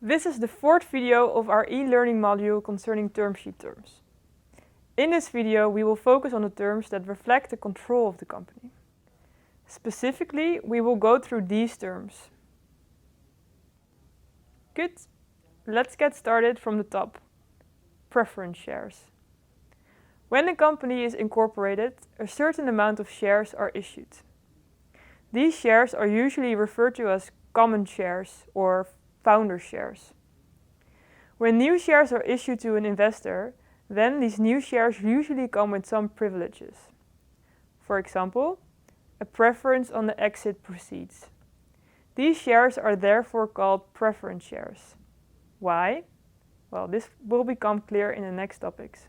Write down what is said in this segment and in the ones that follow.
This is the fourth video of our e-learning module concerning termsheet terms. In this video, we will focus on the terms that reflect the control of the company. Specifically, we will go through these terms. Good. Let's get started from the top. Preference shares. When a company is incorporated, a certain amount of shares are issued. These shares are usually referred to as common shares or founder shares. When new shares are issued to an investor, then these new shares usually come with some privileges. For example, a preference on the exit proceeds. These shares are therefore called preference shares. Why? Well, this will become clear in the next topics.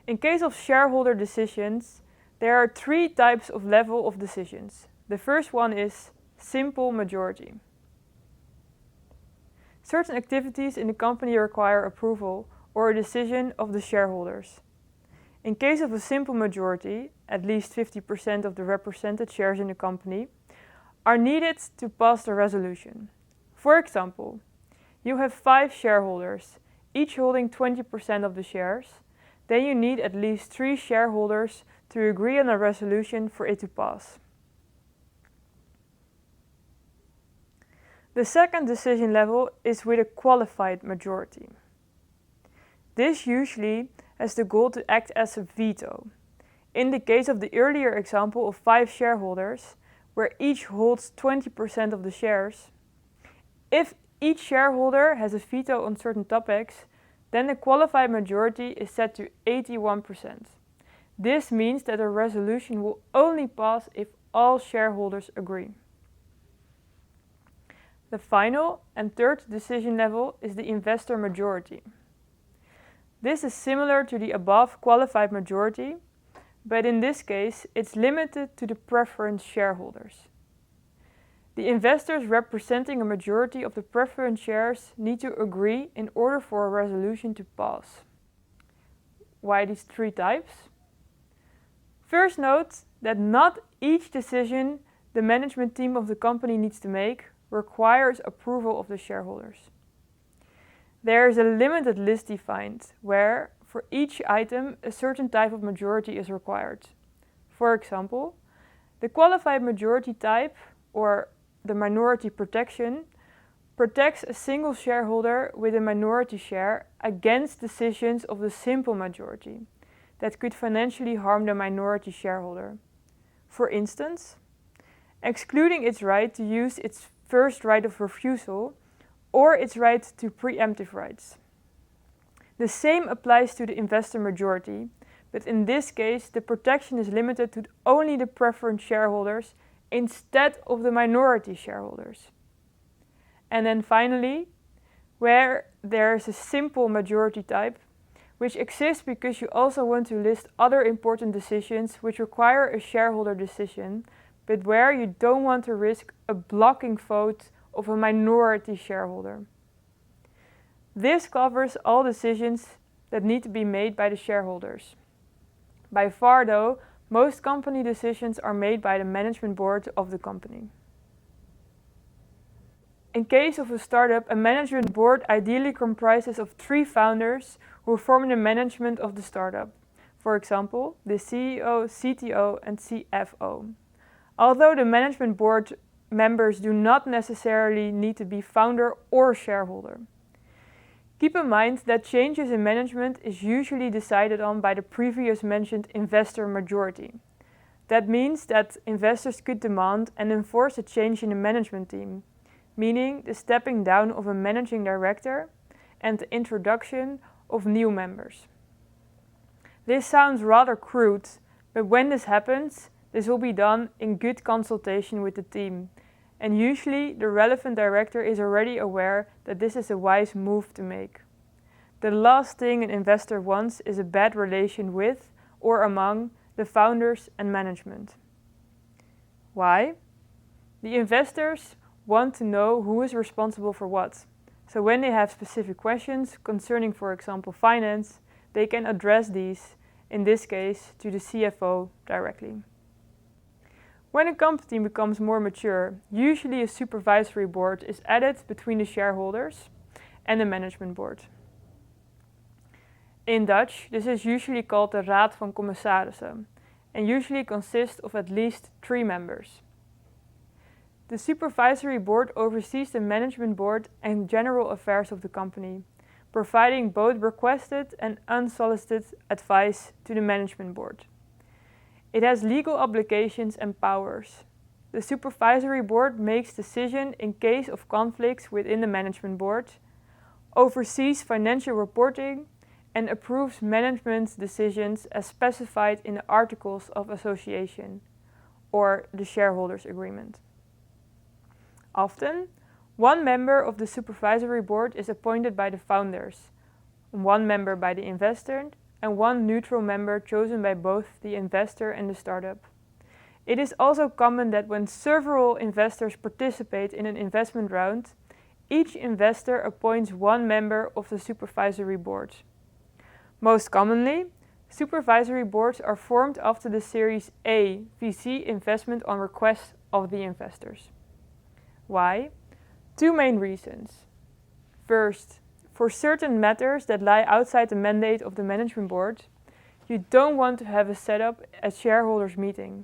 In case of shareholder decisions, there are three types of level of decisions. The first one is simple majority. Certain activities in the company require approval or a decision of the shareholders. In case of a simple majority, at least 50% of the represented shares in the company, are needed to pass the resolution. For example, you have 5 shareholders, each holding 20% of the shares. Then you need at least 3 shareholders to agree on a resolution for it to pass. The second decision level is with a qualified majority. This usually has the goal to act as a veto. In the case of the earlier example of 5 shareholders, where each holds 20% of the shares, if each shareholder has a veto on certain topics, then the qualified majority is set to 81%. This means that a resolution will only pass if all shareholders agree. The final and third decision level is the investor majority. This is similar to the above qualified majority, but in this case it's limited to the preference shareholders. The investors representing a majority of the preference shares need to agree in order for a resolution to pass. Why these 3 types? First, note that not each decision the management team of the company needs to make requires approval of the shareholders. There is a limited list defined where, for each item, a certain type of majority is required. For example, the qualified majority type, or the minority protection, protects a single shareholder with a minority share against decisions of the simple majority that could financially harm the minority shareholder. For instance, excluding its right to use its first right of refusal or its right to preemptive rights. The same applies to the investor majority, but in this case the protection is limited to only the preference shareholders instead of the minority shareholders. And then finally, where there is a simple majority type, which exists because you also want to list other important decisions which require a shareholder decision, but where you don't want to risk a blocking vote of a minority shareholder. This covers all decisions that need to be made by the shareholders. By far though, most company decisions are made by the management board of the company. In case of a startup, a management board ideally comprises of 3 founders who form the management of the startup. For example, the CEO, CTO and CFO. Although the management board members do not necessarily need to be founder or shareholder. Keep in mind that changes in management is usually decided on by the previous mentioned investor majority. That means that investors could demand and enforce a change in the management team, meaning the stepping down of a managing director and the introduction of new members. This sounds rather crude, but when this happens, this will be done in good consultation with the team, and usually the relevant director is already aware that this is a wise move to make. The last thing an investor wants is a bad relation with or among the founders and management. Why? The investors want to know who is responsible for what. So when they have specific questions concerning, for example, finance, they can address these, in this case, to the CFO directly. When a company becomes more mature, usually a supervisory board is added between the shareholders and the management board. In Dutch, this is usually called the Raad van Commissarissen and usually consists of at least 3 members. The supervisory board oversees the management board and general affairs of the company, providing both requested and unsolicited advice to the management board. It has legal obligations and powers. The supervisory board makes decisions in case of conflicts within the management board, oversees financial reporting, and approves management decisions as specified in the Articles of Association, or the shareholders' agreement. Often, 1 member of the supervisory board is appointed by the founders, 1 member by the investor, and 1 neutral member chosen by both the investor and the startup. It is also common that when several investors participate in an investment round, each investor appoints 1 member of the supervisory board. Most commonly, supervisory boards are formed after the Series A VC investment on request of the investors. Why? 2 main reasons. First, for certain matters that lie outside the mandate of the management board, you don't want to have a setup at shareholders' meeting,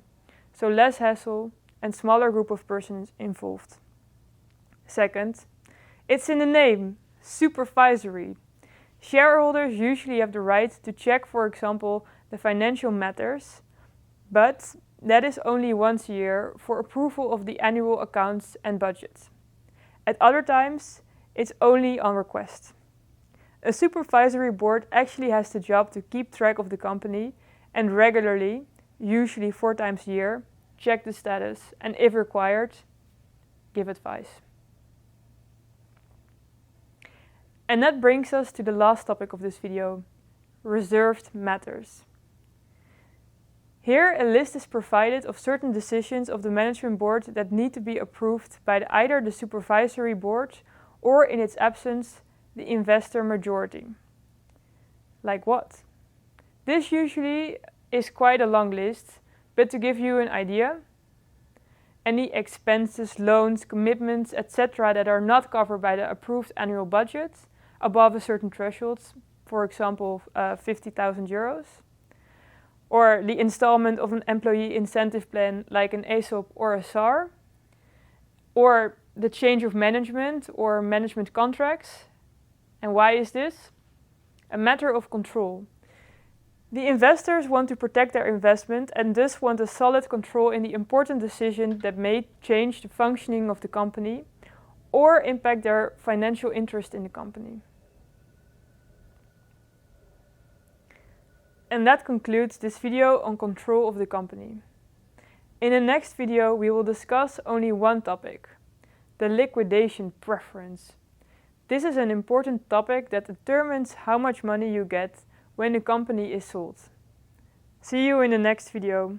so less hassle and smaller group of persons involved. Second, it's in the name, supervisory. Shareholders usually have the right to check, for example, the financial matters, but that is only once a year for approval of the annual accounts and budget. At other times, it's only on request. A supervisory board actually has the job to keep track of the company and regularly, usually 4 times a year, check the status and, if required, give advice. And that brings us to the last topic of this video, reserved matters. Here a list is provided of certain decisions of the management board that need to be approved by either the supervisory board or, in its absence, the investor majority. Like what? This usually is quite a long list, but to give you an idea, any expenses, loans, commitments, etc. that are not covered by the approved annual budget above a certain threshold, for example 50,000 euros, or the installment of an employee incentive plan like an ESOP or a SAR, or the change of management or management contracts. And why is this? A matter of control. The investors want to protect their investment and thus want a solid control in the important decision that may change the functioning of the company or impact their financial interest in the company. And that concludes this video on control of the company. In the next video we will discuss only one topic, the liquidation preference. This is an important topic that determines how much money you get when the company is sold. See you in the next video.